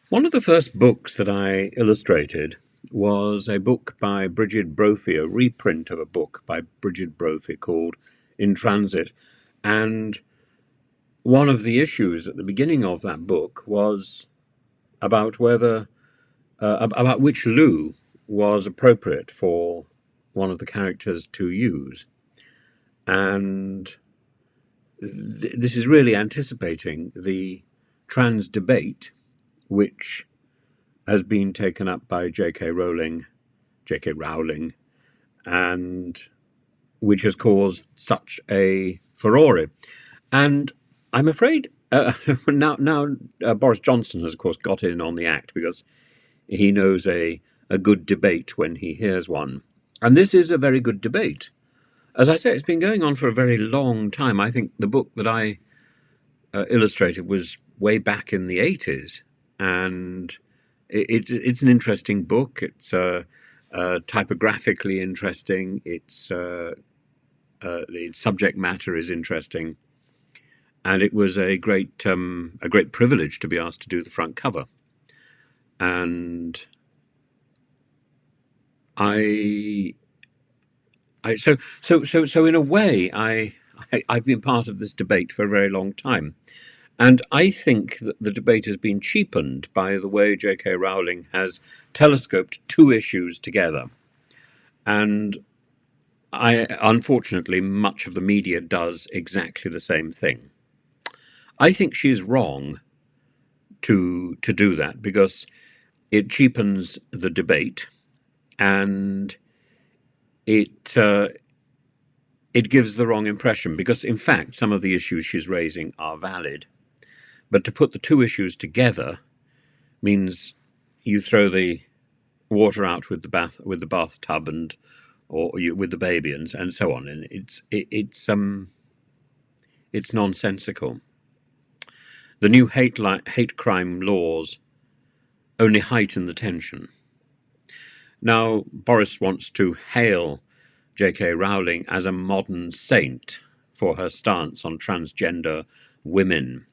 One of the first books that I illustrated was a book by Bridget Brophy, a reprint of a book by Bridget Brophy called In Transit. And one of the issues at the beginning of that book was about whether, about which loo was appropriate for one of the characters to use. And this is really anticipating the trans debate, which has been taken up by JKRowling, and which has caused such a furore. And I'm afraid now Boris Johnson has, of course, got in on the act because he knows a good debate when he hears one. And this is a very good debate. As I say, it's been going on for a very long time. I think the book that I illustrated was way back in the 80s. And it's an interesting book. It's typographically interesting. Its subject matter is interesting, and it was a great privilege to be asked to do the front cover. And so in a way, I've been part of this debate for a very long time. And I think that the debate has been cheapened by the way J.K. Rowling has telescoped two issues together. And unfortunately, much of the media does exactly the same thing. I think she's wrong to do that because it cheapens the debate, and it gives the wrong impression, because in fact some of the issues she's raising are valid. But to put the two issues together means you throw the water out with the bathtub, with the baby and so on, and it's nonsensical. The new hate crime laws only heighten the tension. Now Boris wants to hail J.K. Rowling as a modern saint for her stance on transgender women.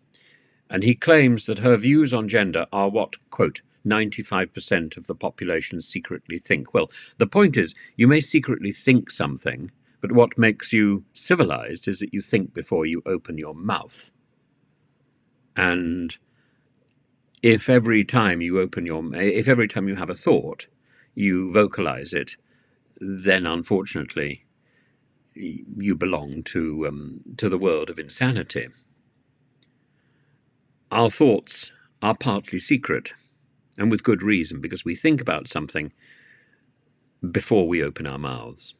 And he claims that her views on gender are what, quote, 95% of the population secretly think. Well, the point is, you may secretly think something, but what makes you civilized is that you think before you open your mouth. And if every time you have a thought, you vocalize it, then unfortunately you belong to the world of insanity. Our thoughts are partly secret, and with good reason, because we think about something before we open our mouths,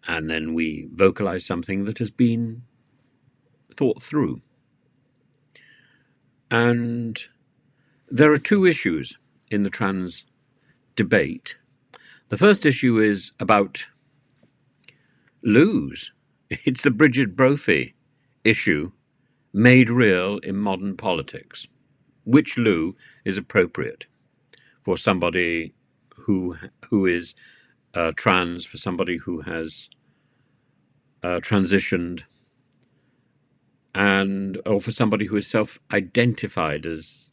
and then we vocalize something that has been thought through. And there are two issues in the trans debate. The first issue is about loos. It's the Bridget Brophy issue made real in modern politics. Which loo is appropriate for somebody who is trans, for somebody who has transitioned, or for somebody who is self-identified as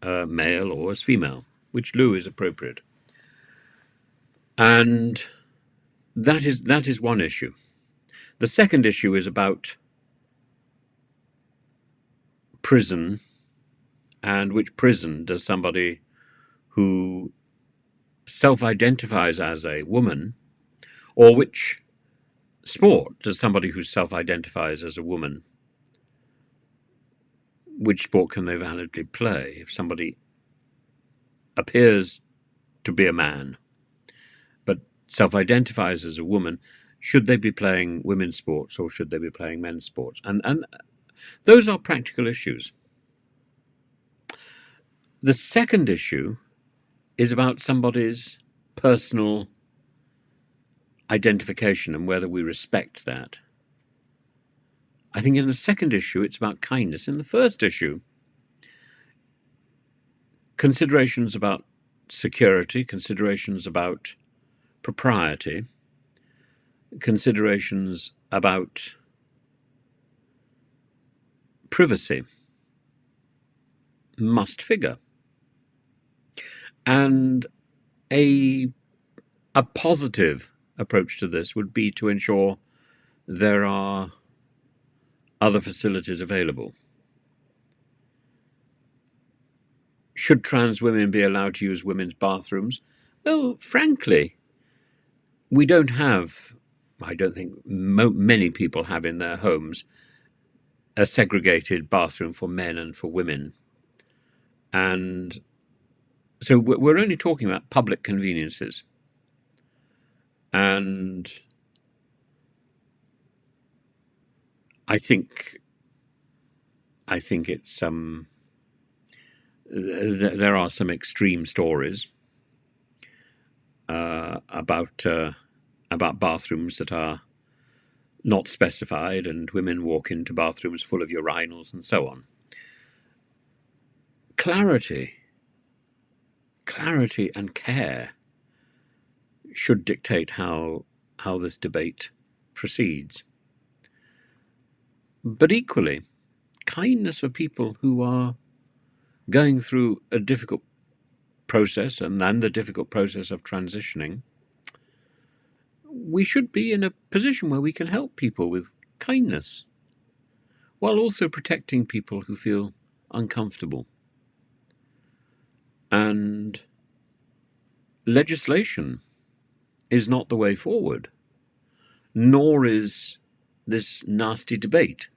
male or as female? Which loo is appropriate? And that is one issue. The second issue is about prison, and which prison does somebody who self-identifies as a woman, or which sport does somebody who self-identifies as a woman, which sport can they validly play? If somebody appears to be a man but self-identifies as a woman, should they be playing women's sports or should they be playing men's sports? And those are practical issues. The second issue is about somebody's personal identification and whether we respect that. I think in the second issue it's about kindness. In the first issue, considerations about security, considerations about propriety, considerations about privacy must figure. And a positive approach to this would be to ensure there are other facilities available. Should trans women be allowed to use women's bathrooms? Well, frankly, we don't have, I don't think many people have in their homes, a segregated bathroom for men and for women. And so we're only talking about public conveniences. And I think it's there are some extreme stories about bathrooms that are not specified, and women walk into bathrooms full of urinals and so on. Clarity and care should dictate how this debate proceeds. But equally, kindness for people who are going through a difficult process and then the difficult process of transitioning. We should be in a position where we can help people with kindness while also protecting people who feel uncomfortable. And legislation is not the way forward, nor is this nasty debate.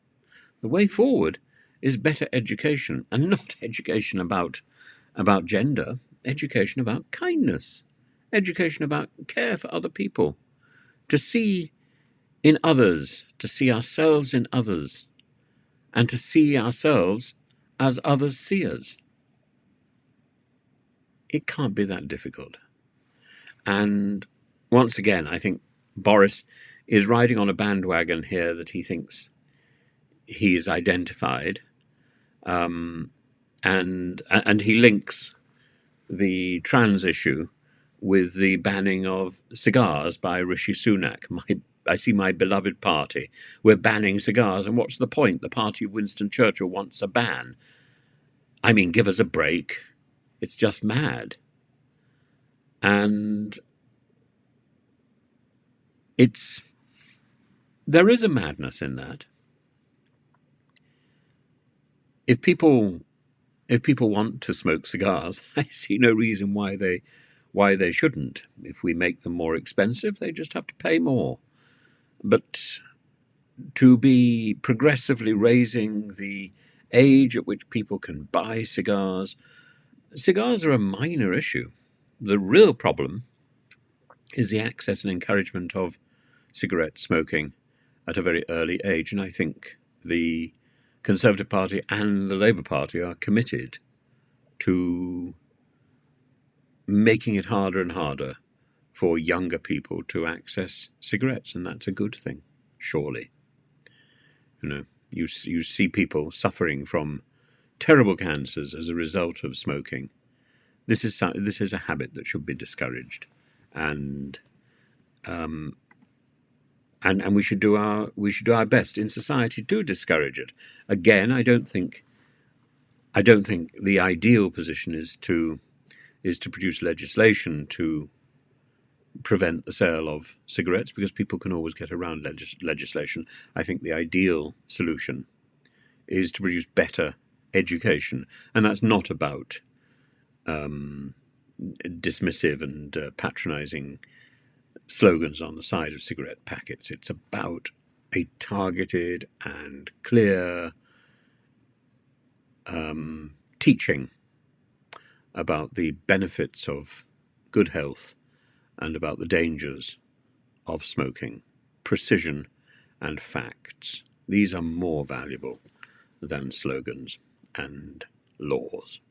The way forward is better education, and not education about gender, education about kindness, education about care for other people, to see in others, to see ourselves in others, and to see ourselves as others see us. It can't be that difficult. And once again, I think Boris is riding on a bandwagon here that he thinks he is identified, and he links the trans issue with the banning of cigars by Rishi Sunak. I see my beloved party. We're banning cigars, and what's the point? The party of Winston Churchill wants a ban. I mean, give us a break. It's just mad. And there is a madness in that. If people want to smoke cigars, I see no reason why they shouldn't. If we make them more expensive, they just have to pay more. But to be progressively raising the age at which people can buy cigars are a minor issue. The real problem is the access and encouragement of cigarette smoking at a very early age. And I think the Conservative Party and the Labour Party are committed to making it harder and harder for younger people to access cigarettes, and that's a good thing, surely. You see people suffering from terrible cancers as a result of smoking. This is a habit that should be discouraged, and we should do our best in society to discourage it. Again, I don't think the ideal position is to produce legislation to prevent the sale of cigarettes, because people can always get around legislation. I think the ideal solution is to produce better education, and that's not about dismissive and patronizing slogans on the side of cigarette packets. It's about a targeted and clear teaching about the benefits of good health and about the dangers of smoking. Precision and facts. These are more valuable than slogans and laws.